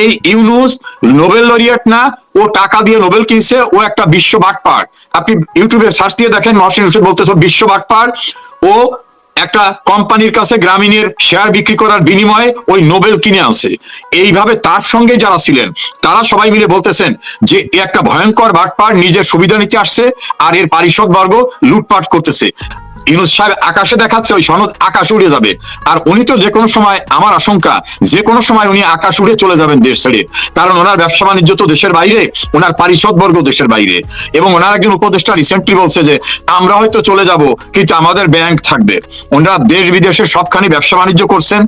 এই Yunus Nobel laureate না, ও টাকা দিয়ে নোবেল কিনছে, ও একটা বিশ্ব বাটপার। আপনি ইউটিউবে সার্চ দিয়ে দেখেন, মহসিন হোসেন বলতেছে বিশ্ব বাটপার। ও একটা কোম্পানির কাছে গ্রামীণের শেয়ার বিক্রি করার বিনিময়ে ওই নোবেল কিনে আনছে। এইভাবে তার সঙ্গে যারা ছিলেন তারা সবাই মিলে বলতেছেন যে এ একটা ভয়ঙ্কর বাটপার, নিজের সুবিধা নিতে আসছে আর এর পারিষদ বর্গ লুটপাট করতেছে। ইউনূস সাহেব আকাশে দেখাচ্ছে ওই সনদ আকাশ উড়ে যাবে, আর উনি তো যে কোনো সময়, আমার আশঙ্কা যে কোনো সময় উনি আকাশ উড়ে চলে যাবেন দেশ ছেড়ে, কারণ ওনার ব্যবসা বাণিজ্য তো দেশের বাইরে, ওনার পারিষদ বর্গ দেশের বাইরে। এবং ওনার একজন উপদেষ্টা রিসেন্টলি বলছে যে আমরা হয়তো চলে যাব কিন্তু আমাদের ব্যাংক থাকবে। ওনারা দেশ বিদেশে সবখানি ব্যবসা বাণিজ্য করছেন,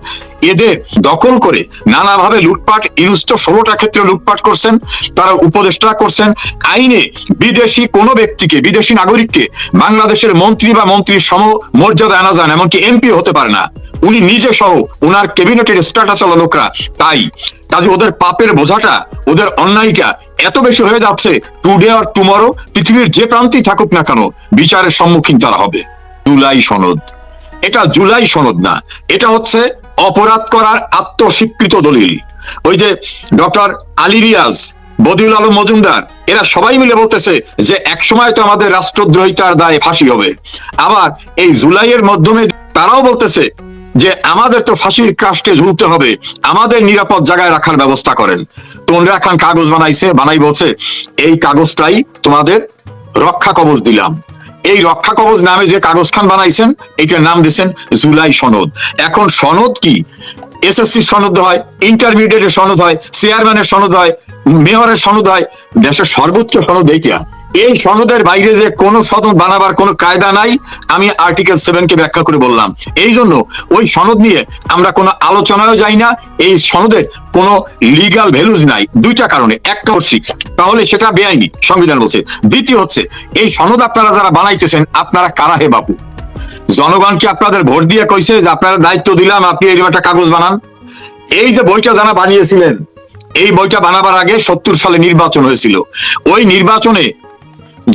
এদের দখল করে নানাভাবে লুটপাট। ইউনূস তো 16টা ক্ষেত্রে লুটপাট করছেন, তারা উপদেষ্টা করছেন। আইনে বিদেশি কোনো ব্যক্তিকে, বিদেশি নাগরিককে বাংলাদেশের মন্ত্রী বা মন্ত্রীর সম মর্যাদা আনা যায় না, এমনকি এমপি হতে পারে না উনি নিজে সহ, ওনার ক্যাবিনেটের স্ট্যাটাস হলো লোকরা। তাই কাজে ওদের পাপের বোঝাটা, ওদের অন্যায়টা এত বেশি হয়ে যাচ্ছে, টুডে আর টুমরো পৃথিবীর যে প্রান্তেই থাকুক না কেন বিচারের সম্মুখীন তারা হবে। জুলাই সনদ, এটা জুলাই সনদ না, এটা হচ্ছে অপরাধ করার আত্মস্বীকৃত দলিল। ওই যে ডক্টর আলী রিয়াজ, বদিউল আলম মজুমদার, এরা সবাই মিলে বলতেছে যে এক সময় তো আমাদের রাষ্ট্রদ্রোহিতার দায়ে ফাঁসি হবে। আবার এই জুলাইয়ের মাধ্যমে তারাও বলতেছে যে আমাদের তো ফাঁসির কাস্টে ঝুলতে হবে, আমাদের নিরাপদ জায়গায় রাখার ব্যবস্থা করেন। তো ওনারা এখন কাগজ বানাই বলছে এই কাগজটাই তোমাদের রক্ষা কবচ দিলাম। এই রক্ষা কবচ নামে যে কাগজ খান বানাইছেন, এটার নাম দিয়েছেন জুলাই সনদ। এখন সনদ কি? এসএসসি সনদ হয়, ইন্টারমিডিয়েটের সনদ হয়, চেয়ারম্যানের সনদ হয়, মেয়রের সনদ হয়, দেশের সর্বোচ্চ সনদ এইটা। এই সনদের বাইরে যে কোনো সনদ বানাবার কোনো কায়দা নাই, আমি আর্টিকেল 7 কে ব্যাখ্যা করে বললাম। এই জন্য ওই সনদ নিয়ে আমরা কোনো আলোচনায় যাই না। এই সনদের কোনো লিগাল ভ্যালুজ নাই দুইটা কারণে। একটা হচ্ছে তাহলে সেটা বেআইনি, সংবিধান বলছে। দ্বিতীয় হচ্ছে এই সনদ আপনারা যারা বানাইতেছেন আপনারা কারা হে বাপু? জনগণকে আপনাদের ভোট দিয়ে কইছে যে আপনারা দায়িত্ব দিলাম, আপনি এরকম একটা কাগজ বানান। এই যে বইটা যারা বানিয়েছিলেন, এই বইটা বানাবার আগে 70 সালে নির্বাচন হয়েছিল। ওই নির্বাচনে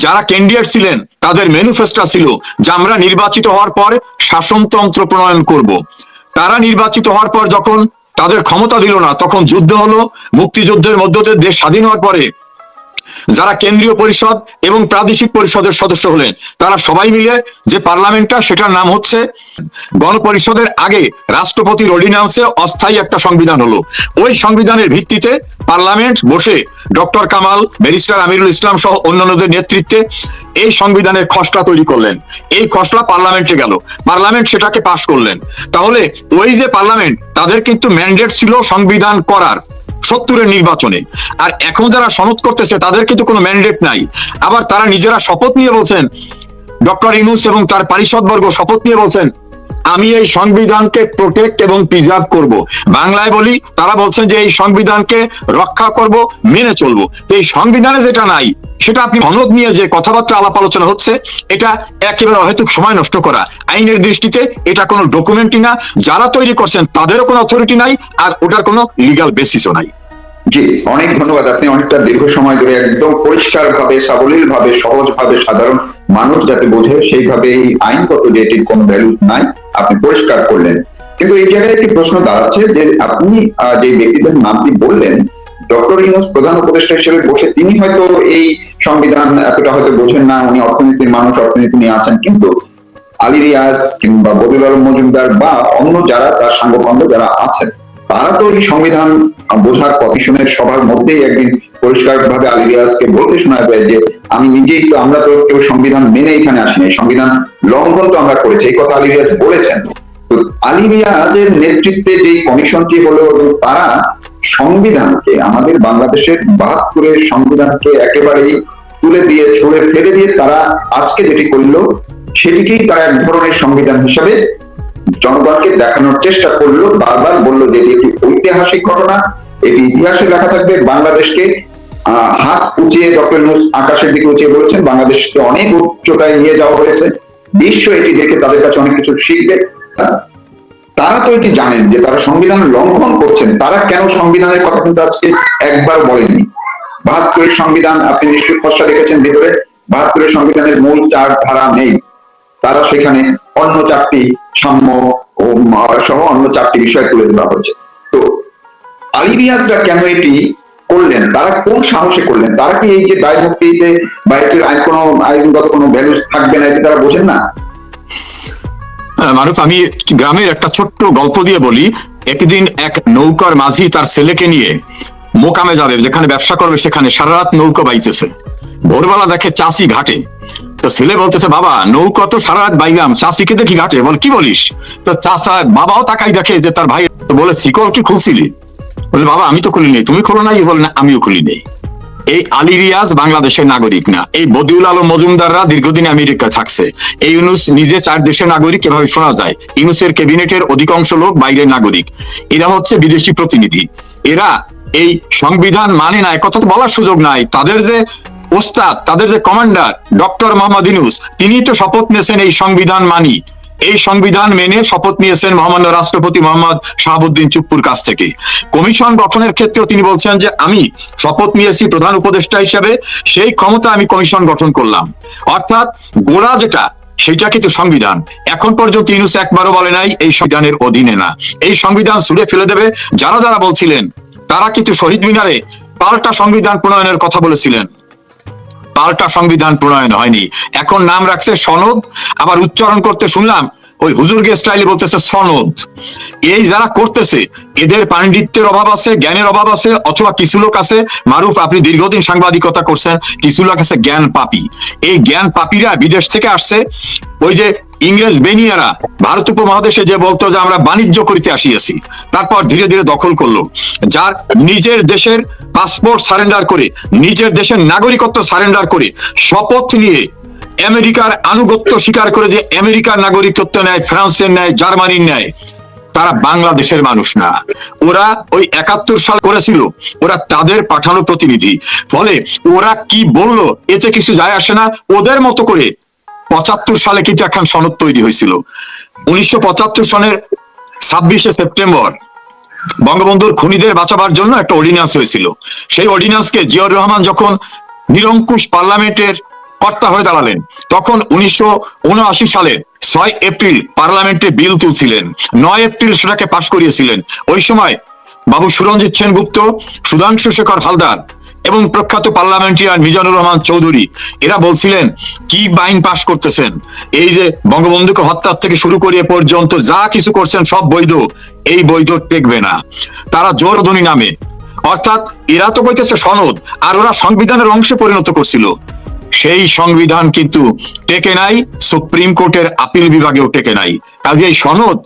যারা ক্যান্ডিডেট ছিলেন তাদের ম্যানিফেস্টো ছিল যে আমরা নির্বাচিত হওয়ার পর শাসনতন্ত্র প্রণয়ন করব। তারা নির্বাচিত হওয়ার পর যখন তাদের ক্ষমতা দিল না, তখন যুদ্ধ হলো। মুক্তিযুদ্ধের মধ্য দিয়ে দেশ স্বাধীন হওয়ার পরে যারা কেন্দ্রীয় পরিষদ এবং প্রাদেশিক পরিষদের সদস্য হলেন, তারা সবাই মিলে যে পার্লামেন্টটা, সেটার নাম হচ্ছে গণপরিষদের আগে রাষ্ট্রপতির অর্ডিন্যান্সে অস্থায়ী একটা সংবিধান হলো। ওই সংবিধানের ভিত্তিতে পার্লামেন্ট বসে ডক্টর কামাল, ব্যারিস্টার আমিরুল ইসলাম সহ অন্যান্যদের নেতৃত্বে এই সংবিধানের খসড়া তৈরি করলেন। এই খসড়া পার্লামেন্টে গেল, পার্লামেন্ট সেটাকে পাশ করলেন। তাহলে ওই যে পার্লামেন্ট, তাদের কিন্তু ম্যান্ডেট ছিল সংবিধান করার 70-এর নির্বাচনে। আর এখন যারা সনদ করতেছে তাদের কিন্তু কোনো ম্যান্ডেট নাই। আবার তারা নিজেরা শপথ নিয়ে বলছেন, ডক্টর ইউনূস এবং তার পারিষদবর্গ শপথ নিয়ে বলছেন আমি এই সংবিধানকে প্রোটেক্ট এবং প্রিজার্ভ করব। বাংলায় বলি, তারা বলছেন যে এই সংবিধানকে রক্ষা করব, মেনে চলবো। তো এই সংবিধানে যেটা নাই সেটা আপনি সনদ নিয়ে যে কথাবার্তা আলাপ আলোচনা হচ্ছে, এটা একেবারে অহেতুক সময় নষ্ট করা। আইনের দৃষ্টিতে এটা কোনো ডকুমেন্টই না, যারা তৈরি করছেন তাদেরও কোনো অথরিটি নাই, আর ওটার কোনো লিগাল বেসিসও নাই। জি, অনেক ধন্যবাদ। আপনি অনেকটা দীর্ঘ সময় ধরে একদম পরিষ্কার ভাবে, সাবলীল ভাবে, সহজ ভাবে, সাধারণ মানুষ যাতে বোঝে সেইভাবে এই আইনগত যে এটির কোনো ভ্যালু নাই আপনি পরিষ্কার করলেন। কিন্তু এই জায়গায় একটি প্রশ্ন দাঁড়াচ্ছে যে আপনি যে ব্যক্তিদের নামটি বললেন, ডক্টর ইউনূস প্রধান উপদেষ্টা হিসেবে বসে তিনি হয়তো এই সংবিধান এতটা হয়তো বোঝেন না, উনি অর্থনীতির মানুষ, অর্থনীতি নিয়ে আছেন, কিন্তু আলী রিয়াজ কিংবা বদিউল আলম মজুমদার বা অন্য যারা তার সাংগপাঙ্গ যারা আছেন, তারা তো এই সংবিধান বোঝার কমিশনের সবার মধ্যেই একদিন পরিষ্কার ভাবে আলী রিয়াজকে বলতে শোনা যায় যে আমি নিজেই তো, আমরা তো কেউ সংবিধান মেনে এখানে আসিনি, সংবিধান লঙ্ঘন তো আমরা করেছি, এই কথা আলী রিয়াজ বলেছেন। তো আলী রিয়াজের নেতৃত্বে যে কমিশনটি হলো, তারা সংবিধানকে, আমাদের বাংলাদেশের 72-এর সংবিধানকে একেবারেই তুলে দিয়ে, ছুঁড়ে ফেলে দিয়ে তারা আজকে যেটি করলো সেটিকেই তারা এক ধরনের সংবিধান হিসাবে জনগণকে দেখানোর চেষ্টা করলো। বারবার বললো যে এটি একটি ঐতিহাসিক ঘটনা, এটি ইতিহাসে লেখা থাকবে। বাংলাদেশকে হাত উঁচিয়ে ডক্টর ইউনূস আকাশের দিকে উঁচিয়ে বলেছেন বাংলাদেশকে অনেক উচ্চতায় নিয়ে যাওয়া হয়েছে, বিশ্ব এটি দেখে তাদের কাছে অনেক কিছু শিখবে। তারা তো এটি জানেন যে তারা সংবিধান লঙ্ঘন করছেন। তারা কেন সংবিধানের কথা কিন্তু আজকে একবার বলেননি। 72-এর সংবিধান আপনি নিশ্চয়ই খসড়া দেখেছেন, ভিতরে 72-এর সংবিধানের মূল 4 ধারা নেই, তারা সেখানে অন্য 4টি সাম্য ও সহ অন্য 4টি বিষয় তুলে ধরা হয়েছে। তো আলী রিয়াজরা কেন এটি করলেন, তারা কোন সাহসে করলেন? তারা কি এই যে দায় ভক্তিতে বা এটির কোনো আইনগত কোনো ভ্যালু থাকবে না, এটি তারা বোঝেন না? মারুফ, আমি গ্রামের একটা ছোট্ট গল্প দিয়ে বলি। একদিন এক নৌকার মাঝি তার ছেলেকে নিয়ে মোকামে যাবে, যেখানে ব্যবসা করবে, সেখানে সারা রাত নৌকা বাইতেছে। ভোরবেলা দেখে চাষি ঘাটে, তো ছেলে বলতেছে, বাবা নৌকা তো সারা রাত বাইলাম, চাষিকে দেখি ঘাটে। বল, কি বলিস? তো চাষা বাবাও তাকাই দেখে যে তার ভাই। বলে, শিকল কি খুলছিলি? বলে, বাবা আমি তো খুলি নেই। তুমি খোলো নাই? বলে, না আমিও খুলি নেই। এই আলী রিয়াজ বাংলাদেশের নাগরিক না। এই বদিউল আলম মজুমদাররা দীর্ঘদিন আমেরিকা থাকছে। এই ইউনুস নিজে 4 দেশের নাগরিক, এভাবে শোনা যায়। ইউনুসের ক্যাবিনেটের অধিকাংশ লোক বাইরের নাগরিক। এরা হচ্ছে বিদেশি প্রতিনিধি। এরা এই সংবিধান মানে না, কথা তো বলার সুযোগ নাই। তাদের যে ওস্তাদ, তাদের যে কমান্ডার ডক্টর মোহাম্মদ ইউনুস, তিনি তো শপথ নিয়েছেন এই সংবিধান মানি। এই সংবিধান মেনে শপথ নিয়েছেন মহামান্য রাষ্ট্রপতি মোহাম্মদ শাহাবুদ্দিন চুপ্পুর কাছ থেকে। কমিশন গঠনের ক্ষেত্রেও তিনি বলছেন যে আমি শপথ নিয়েছি প্রধান উপদেষ্টা হিসেবে, সেই ক্ষমতা আমি কমিশন গঠন করলাম। অর্থাৎ গোড়া যেটা, সেটা কিন্তু সংবিধান। এখন পর্যন্ত ইউনুস একবারও বলে নাই এই সংবিধানের অধীনে না। এই সংবিধান ছুঁড়ে ফেলে দেবে। যারা যারা বলছিলেন, তারা কিন্তু শহীদ মিনারে পাল্টা সংবিধান প্রণয়নের কথা বলেছিলেন। পাল্টা সংবিধান প্রণয়ন হয়নি, এখন নাম রাখছে সনদ। আবার উচ্চারণ করতে শুনলাম ওই হুজুরগে স্টাইলে বলতেছে সনদ। এই যারা করতেছে, এদের পাণ্ডিত্যের অভাব আছে, জ্ঞানের অভাব আছে, অথবা কিছু লোক আছে, মারুফ আপনি দীর্ঘদিন সাংবাদিকতা করছেন, কিছু লোক আছে জ্ঞান পাপী। এই জ্ঞান পাপীরা বিদেশ থেকে আসছে। ওই যে ইংরেজ বেনিয়ারা ভারত উপমহাদেশে যে বলতো যে আমরা বাণিজ্য করিতে আসিয়াছি, তারপর ধীরে ধীরে দখল করলো। যার নিজের দেশের পাসপোর্ট সারেন্ডার করে, নিজের দেশের নাগরিকত্ব সারেন্ডার করে, শপথ নিয়ে আমেরিকার আনুগত্য স্বীকার করে যে আমেরিকার নাগরিকত্ব নেয়, ফ্রান্সের নেয়, জার্মানির নেয়, তারা বাংলাদেশের মানুষ না। ওরা ওই 71 সাল করেছিল, ওরা তাদের পাঠানো প্রতিনিধি। ফলে ওরা কি বললো এতে কিছু যায় আসে না। ওদের মতো করে 75 সালে কিন্তু একখান সনদ তৈরি হয়েছিল। 1975 সনের 26শে সেপ্টেম্বর বঙ্গবন্ধুর খুনিদের বাঁচাবার জন্য একটা অর্ডিন্যান্স হয়েছিল। সেই অর্ডিন্যান্সকে জিয়াউর রহমান যখন নিরঙ্কুশ পার্লামেন্টের কর্তা হয়ে দাঁড়ালেন, তখন 1979 সালের 6 এপ্রিল পার্লামেন্টে বিল তুলছিলেন, 9 এপ্রিল সেটাকে পাশ করিয়েছিলেন। ওই সময় বাবু সুরঞ্জিত সেনগুপ্ত, সুধাংশু শেখর হালদার এবং প্রখ্যাত পার্লামেন্টারিয়ান মিজানুর রহমান চৌধুরী, এরা বলছিলেন কি আইন পাশ করতেছেন, এই যে বঙ্গবন্ধুকে হত্যার থেকে শুরু করিয়ে পর্যন্ত যা কিছু করছেন সব বৈধ, এই বৈধ টেকবে না। তারা জোরধ্বনি নামে, অর্থাৎ এরা তো কইতেছে সনদ, আর ওরা সংবিধানের অংশে পরিণত করছিল। সেই সংবিধান কিন্তু টেকে নাই, সুপ্রিম কোর্টের আপিল বিভাগেও টেকে নাই। কাজে এই সনদ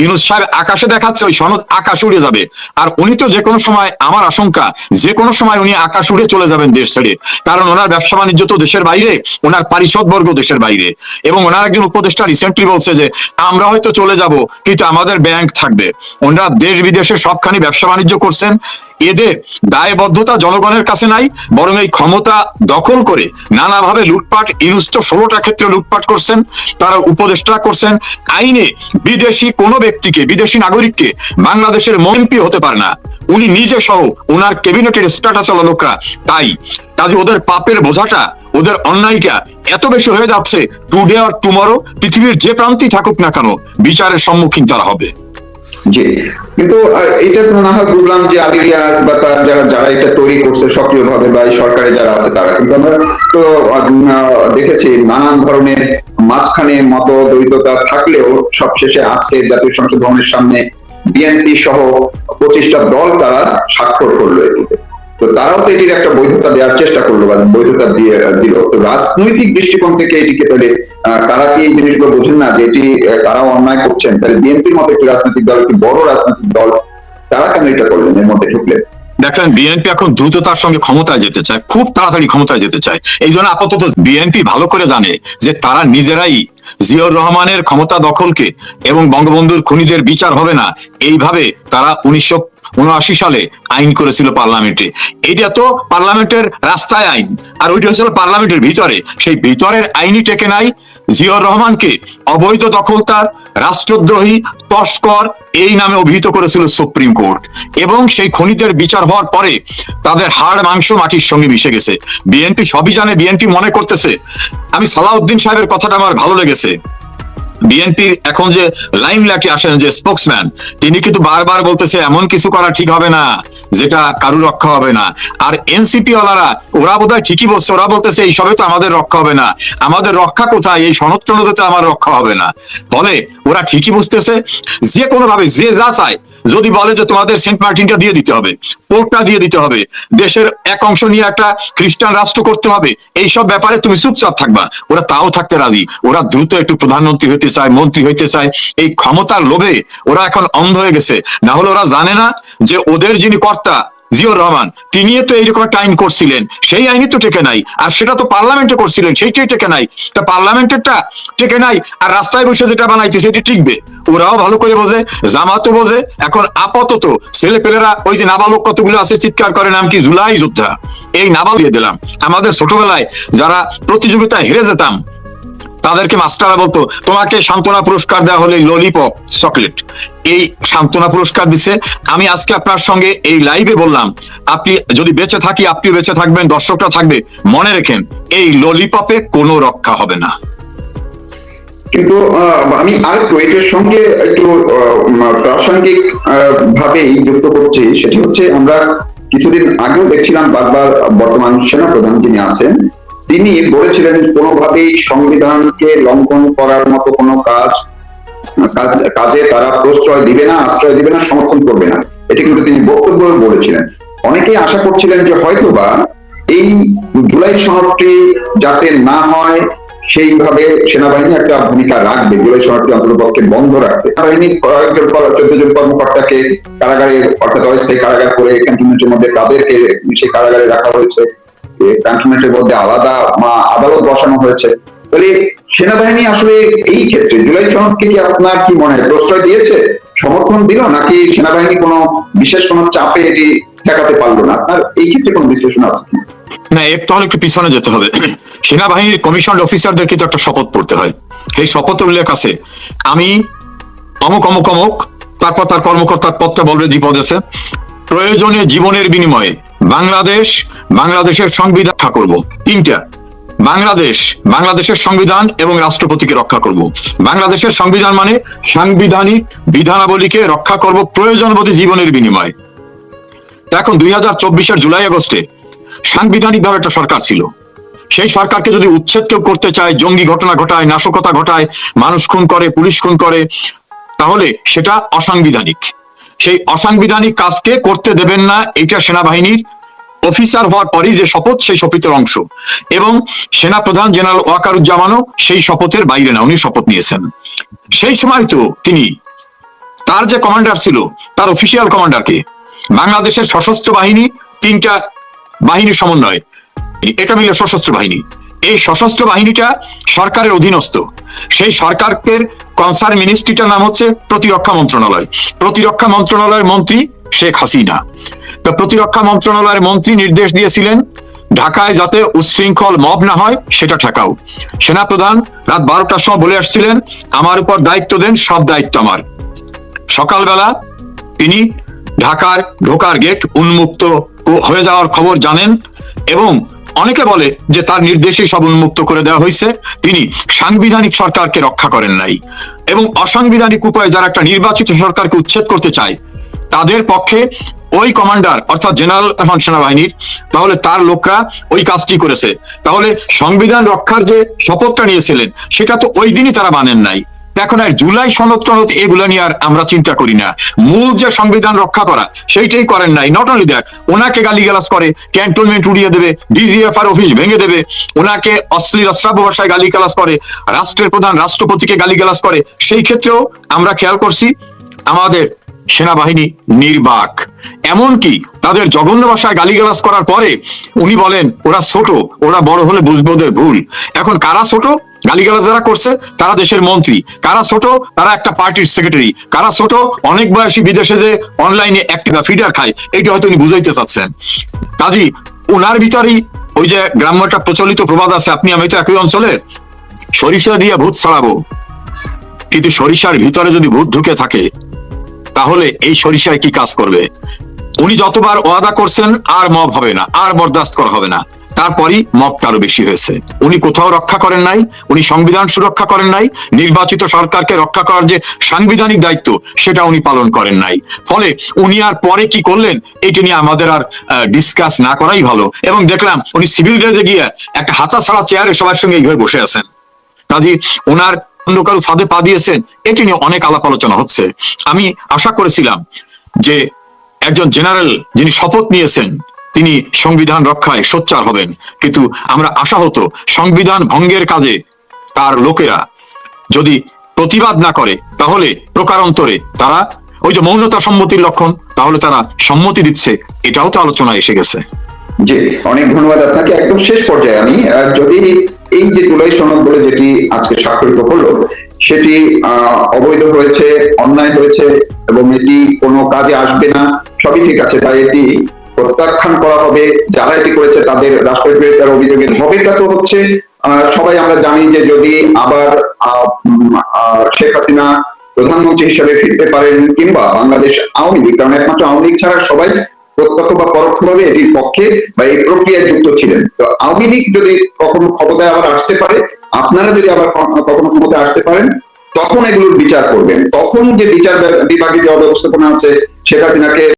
ইউনুস সাহেব আকাশে দেখাচ্ছে, ওই সনদ আকাশ উড়ে যাবে। আর উনি তো যে কোনো সময়, আমার আশঙ্কা যে কোনো সময় উনি আকাশ উড়ে চলে যাবেন দেশ ছেড়ে। কারণ ওনার ব্যবসা বাণিজ্য তো দেশের বাইরে, ওনার পারিষদ বর্গ দেশের বাইরে। এবং ওনার একজন উপদেষ্টা রিসেন্টলি বলছে যে আমরা হয়তো চলে যাব, কিন্তু আমাদের ব্যাংক থাকবে। ওনারা দেশ বিদেশে সবখানি ব্যবসা বাণিজ্য করছেন। এদের দায়বদ্ধতা জনগণের কাছে নাই, বরং এই ক্ষমতা দখল করে নানাভাবে লুটপাট। ইউনুস তো 16টা ক্ষেত্রে লুটপাট করছেন, তারা উপদেষ্টা করছেন। আইনে বিদেশি কোনো ব্যক্তিকে, বিদেশি নাগরিককে বাংলাদেশের এমপি হতে পারে না, উনি নিজে সহ ওনার ক্যাবিনেটের স্ট্যাটাস হলো লোকরা। তাই কাজে ওদের পাপের বোঝাটা, ওদের অন্যায়টা এত বেশি হয়ে যাচ্ছে, টুডে আর টুমরো পৃথিবীর যে প্রান্তেই থাকুক না কেন বিচারের সম্মুখীন তারা হবে। জি, কিন্তু এটা তো না হয় বুঝলাম যে আলী রিয়াজ বা তার যারা এটা তৈরি করছে সক্রিয়ভাবে, বা এই সরকারে যারা আছে তারা, কিন্তু আমরা তো দেখেছি নানান ধরনের মাঝখানে মত দ্বৈততা থাকলেও সবশেষে আছে জাতীয় সংসদ ভবনের সামনে বিএনপি সহ 25টা দল তারা স্বাক্ষর করলো এটিতে। তো তারাও তো এটির একটা বৈধতা দেওয়ার চেষ্টা করলো, বা বৈধতা দিয়ে দিল। তো রাজনৈতিক দৃষ্টিকোণ থেকে এটিকে তাহলে তারা কি এই জিনিসগুলো বোঝেন না যে এটি তারাও অন্যায় করছেন? তাহলে বিএনপির মতো একটি রাজনৈতিক দল, একটি বড় রাজনৈতিক দল, তারা কেন এটা করলেন, এর মধ্যে ঢুকলেন? দেখেন, বিএনপি এখন দ্রুততার সঙ্গে ক্ষমতায় যেতে চায়, খুব তাড়াতাড়ি ক্ষমতায় যেতে চায়। এই জন্য আপাতত বিএনপি ভালো করে জানে যে তারা নিজেরাই জিয়াউর রহমানের ক্ষমতা দখলকে এবং বঙ্গবন্ধুর খুনিদের বিচার হবে না, এইভাবে তারা 1979 সালে আইন করেছিল পার্লামেন্টে। এটা তো পার্লামেন্টের রাস্তায় আইন, আর ওইটা হচ্ছিল পার্লামেন্টের ভিতরে। সেই ভিতরের আইনই টেকে নাই। জিয়াউর রহমানকে অবৈধ দখলদার, রাষ্ট্রদ্রোহী, তস্কর এই নামে অভিহিত করেছিল সুপ্রিম কোর্ট। এবং সেই খুনিদের বিচার হওয়ার পরে তাদের হাড় মাংস মাটির সঙ্গে মিশে গেছে। বিএনপি সবই জানে। বিএনপি মনে করতেছে, আমি সালাউদ্দিন সাহেবের কথাটা আমার ভালো লেগেছে, বিএনপির এখন যে লাইমলাইটে আসেন যে স্পোকসম্যান, তিনি কিন্তু বারবার বলতেছে এমন কিছু করা ঠিক হবে না যেটা কারু রক্ষা হবে না। আর এনসিপি ওয়ালারা ওরা বোধহয় ঠিকই বলছে, ওরা বলতেছে এই সবে তো আমাদের রক্ষা হবে না, আমাদের রক্ষা কোথায়, এই সনদ টনদতে আমার রক্ষা হবে না। ফলে ওরা ঠিকই বুঝতেছে যে কোনো ভাবে যে যা চায়, যদি বলে যে তোমাদের সেন্ট মার্টিনটা দিয়ে দিতে হবে, পোর্টটা দিয়ে দিতে হবে, দেশের এক অংশ নিয়ে একটা খ্রিস্টান রাষ্ট্র করতে হবে, এইসব ব্যাপারে তুমি চুপচাপ থাকবা, ওরা তাও থাকতে রাজি। ওরা দ্রুত একটু প্রধানমন্ত্রী হইতে চায়, মন্ত্রী হইতে চায়, এই ক্ষমতার লোভে ওরা এখন অন্ধ হয়ে গেছে। না হলে ওরা জানে না যে ওদের যিনি কর্তা জিয়র রহমান, তিনি তো এইরকম একটা আইন করছিলেন, সেই আইনই তো টেকে নাই, আর সেটা তো পার্লামেন্টে করছিলেন, সেইটাই টেকে নাই। তা পার্লামেন্টেরটা টেকে নাই, আর রাস্তায় বসে যেটা বানাইছে সেটি টিকবে। ওরাও ভালো করে বোঝে, জামাতও বোঝে। এখন আপাতত ছেলেপেলেরা ওই যে নাবালক কতগুলো আছে চিৎকার করে নাম কি জুলাই যোদ্ধা, এই নাবাল দিয়ে দিলাম। আমাদের ছোটবেলায় যারা প্রতিযোগিতায় হেরে যেতাম তাদেরকে মাস্টাররা বলতো তোমাকে সান্ত্বনা পুরস্কার দেওয়া হলে ললিপপ চকলেট, এই সান্ত্বনা পুরস্কার দিচ্ছে। আমি আজকে আপনার সঙ্গে এই লাইভে বললাম, আপনি যদি বেঁচে থাকি আপনিও বেঁচে থাকবেন, দর্শকরা থাকবে, মনে রেখেন এই ললিপপে কোনো রক্ষা হবে না। কিন্তু আমি আরেকটু এটার সঙ্গে একটু প্রাসঙ্গিক ভাবে যুক্ত করছি, সেটি হচ্ছে আমরা কিছুদিন আগেও দেখছিলাম বারবার বর্তমান সেনাপ্রধান যিনি আছেন তিনি বলেছিলেন কোনোভাবেই সংবিধানকে লঙ্ঘন করার মতো কোনো কাজে তারা প্রশ্রয় দিবে না, আশ্রয় দিবে না, সমর্থন করবে না। এটি কিন্তু তিনি বক্তব্য বলেছিলেন। অনেকেই আশা করছিলেন যে হয়তোবা এই জুলাই সনদটি যাতে না হয় সেইভাবে সেনাবাহিনী একটা ভূমিকা রাখবে, জুলাই সনদটি অন্ততপক্ষে বন্ধ রাখবে। সেনাবাহিনী 14 জন কর্মকর্তাকে কারাগারে অর্থাৎ অস্থায়ী কারাগার করে ক্যান্টনমেন্টের মধ্যে তাদেরকে সেই কারাগারে রাখা হয়েছে, ক্যান্টনমেন্টের মধ্যে আলাদা আদালত বসানো হয়েছে। তাহলে সেনাবাহিনী আসলে এই ক্ষেত্রে জুলাই সনদকে কি আপনার কি মনে হয় প্রশ্রয় দিয়েছে, সমর্থন দিল, নাকি সেনাবাহিনী কোনো বিশেষ কোনো চাপে এটি ঠেকাতে পারলো না? আপনার এই ক্ষেত্রে কোনো বিশ্লেষণ আছে কি? না, একটু পিছনে যেতে হবে। সেনাবাহিনীর কমিশন অফিসারদের কিন্তু একটা শপথ পড়তে হয়, এই শপথের উল্লেখ আছে আমি অমুক অমুক অমুক, তারপর তার কর্মকর্তার পদটা বলবে যে পদ আছে, প্রয়োজনে জীবনের বিনিময়ে বাংলাদেশের সংবিধান রক্ষা করব। তিনটা, বাংলাদেশের সংবিধান এবং রাষ্ট্রপতিকে রক্ষা করব। বাংলাদেশের সংবিধান মানে সাংবিধানিক বিধানাবলীকে রক্ষা করব প্রয়োজনবোধে জীবনের বিনিময়ে। এখন 2024-এর জুলাই আগস্টে সাংবিধানিক ভাবে একটা সরকার ছিল, সেই সরকারকে যদি উচ্ছেদ কেউ করতে চায়, জঙ্গি ঘটনা ঘটায়, নাশকতা ঘটায়, মানুষ খুন করে, পুলিশ খুন করে, তাহলে সেটা অসাংবিধানিক। সেই অসাংবিধানিক কাজকে করতে দেবেন না, এটা সেনাবাহিনীর অফিসার হওয়ার পরই যে শপথ, সেই শপথের অংশ। এবং সেনাপ্রধান জেনারেল ওয়াকারুজ্জামানও সেই শপথের বাইরে না, উনি শপথ নিয়েছেন। সেই সময় তো তিনি তার যে কমান্ডার ছিল, তার অফিসিয়াল কমান্ডারকে, বাংলাদেশের সশস্ত্র বাহিনী 3টা বাহিনীর সমন্বয়, এটা মিলে সশস্ত্র বাহিনী। এই সশস্ত্র বাহিনীটা সরকারের অধীনস্থ। সেই সরকারের কনসার্ন মিনিস্ট্রিটার নাম হচ্ছে প্রতিরক্ষা মন্ত্রণালয়। প্রতিরক্ষা মন্ত্রণালয়ের মন্ত্রী শেখ হাসিনা। তো প্রতিরক্ষা মন্ত্রণালয়ের মন্ত্রী নির্দেশ দিয়েছিলেন ঢাকায় যাতে উচ্ছৃঙ্খল মব না হয় সেটা ঠেকাও। সেনাপ্রধান রাত 12টার সময় বলে আসছিলেন আমার উপর দায়িত্ব দেন, সব দায়িত্ব আমার। সকালবেলা তিনি ঢাকার ঢোকার গেট উন্মুক্ত হয়ে যাওয়ার খবর জানেন এবং অনেকে বলে যে তার নির্দেশে সব উন্মুক্ত করে দেওয়া হয়েছে। তিনি সাংবিধানিক সরকারকে রক্ষা করেন নাই এবং অসাংবিধানিক উপায়ে যারা একটা নির্বাচিত সরকারকে উচ্ছেদ করতে চায় তাদের পক্ষে ওই কমান্ডার অর্থাৎ জেনারেল সেনাবাহিনীর, তাহলে তার লোকরা ওই কাজটি করেছে। তাহলে সংবিধান রক্ষার যে শপথটা নিয়েছিলেন সেটা তো ওই দিনই তারা মানেন নাই। এখন আর জুলাই সনদ টনদ এগুলো নিয়ে আর আমরা চিন্তা করি না, মূল যে সংবিধান রক্ষা করা সেইটাই করেন নাই। নট অনলি দ্যাট, ওনাকে গালিগালাজ করে, ক্যান্টনমেন্ট উড়িয়ে দেবে, ডিজিএফআর অফিস ভেঙে দেবে, ওনাকে অশ্লীল অশ্রাব্য ভাষায় গালিগালাজ করে, রাষ্ট্রের প্রধান রাষ্ট্রপতিকে গালিগালাজ করে। সেই ক্ষেত্রেও আমরা খেয়াল করছি আমাদের সেনাবাহিনী নির্বাক। এমনকি তাদের জঘন্য ভাষায় গালিগালাজ করার পরে উনি বলেন ওরা ছোট, ওরা বড় হলে বুঝবে ওদের ভুল। এখন কারা ছোট? গালিগালাজ যারা করছে তারা দেশের মন্ত্রী, কারা ছোট? তারা একটা পার্টির সেক্রেটারি, কারা ছোট? অনেক বয়সী বিদেশে যে অনলাইনে একটা ফিডার খায়, এইটা হয়তো উনি বুঝাইতে চাচ্ছেন। কাজী ওনার ভিতরেই ওই যে গ্রাম্য একটা প্রচলিত প্রবাদ আছে, আপনি আমি তো একই অঞ্চলে, সরিষা দিয়ে ভূত ছাড়াবো, কিন্তু সরিষার ভিতরে যদি ভূত ঢুকে থাকে তাহলে এই সরিষায় কি কাজ করবে? উনি যতবার ওয়াদা করছেন আর মব হবে না, আর বরদাস্ত করা হবে না, তারপরই মবটা আরো বেশি হয়েছে। উনি কোথাও রক্ষা করেন নাই, উনি সংবিধান সুরক্ষা করেন নাই, নির্বাচিত সরকারকে রক্ষা করার যে সাংবিধানিক দায়িত্ব সেটা উনি পালন করেন নাই। ফলে উনি আর পরে কি করলেন এটি নিয়ে আমাদের আর ডিসকাস না করাই ভালো। এবং দেখলাম উনি সিভিল ড্রেসে গিয়ে একটা হাতা ছাড়া চেয়ারে সবার সঙ্গে এইভাবে বসে আছেন। কাজী ওনার অন্য কারো ফাঁদে পা দিয়েছেন, এটি নিয়ে অনেক আলাপ আলোচনা হচ্ছে। আমি আশা করেছিলাম যে একজন জেনারেল যিনি শপথ নিয়েছেন তিনি সংবিধান রক্ষায় সোচ্চার হবেন, কিন্তু আমরা আশা হতো সংবিধান ভঙ্গের কাজে তার লোকেরা যদি প্রতিবাদ না করে তাহলে প্রকারান্তরে তারা ওই যে মৌনতা সম্মতির লক্ষণ, তাহলে তারা সম্মতি দিচ্ছে, এটাও তো আলোচনা এসে গেছে। জি, অনেক ধন্যবাদ আপনাকে। একদম শেষ পর্যায়ে আমি যদি এই যে জুলাই সনদ বলে যেটি আজকে স্বাক্ষরিত হলো সেটি অবৈধ হয়েছে, অন্যায় হয়েছে এবং এটি কোনো কাজে আসবে না, সবই ঠিক আছে, তাই এটি প্রত্যাখ্যান করা হবে, যারা এটি করেছে তাদের রাষ্ট্রবিরোধিতার অভিযোগে হবেটা তো হচ্ছে সবাই আমরা জানি যে যদি আবার শেখ হাসিনা প্রধানমন্ত্রী হিসেবে ফিরতে পারেন কিংবা বাংলাদেশ আওয়ামী লীগ, কারণ একমাত্র আওয়ামী লীগ ছাড়া সবাই প্রত্যক্ষ বা পরোক্ষভাবে এটির পক্ষে বা এই প্রক্রিয়ায় যুক্ত ছিলেন। তো আওয়ামী লীগ যদি কখনো ক্ষমতায় আবার আসতে পারে, আপনারা যদি আবার কখনো ক্ষমতায় আসতে পারেন, তখন এগুলোর বিচার করবেন। তখন যে বিচার বিভাগে যে অব্যবস্থাপনা আছে, শেখ হাসিনাকে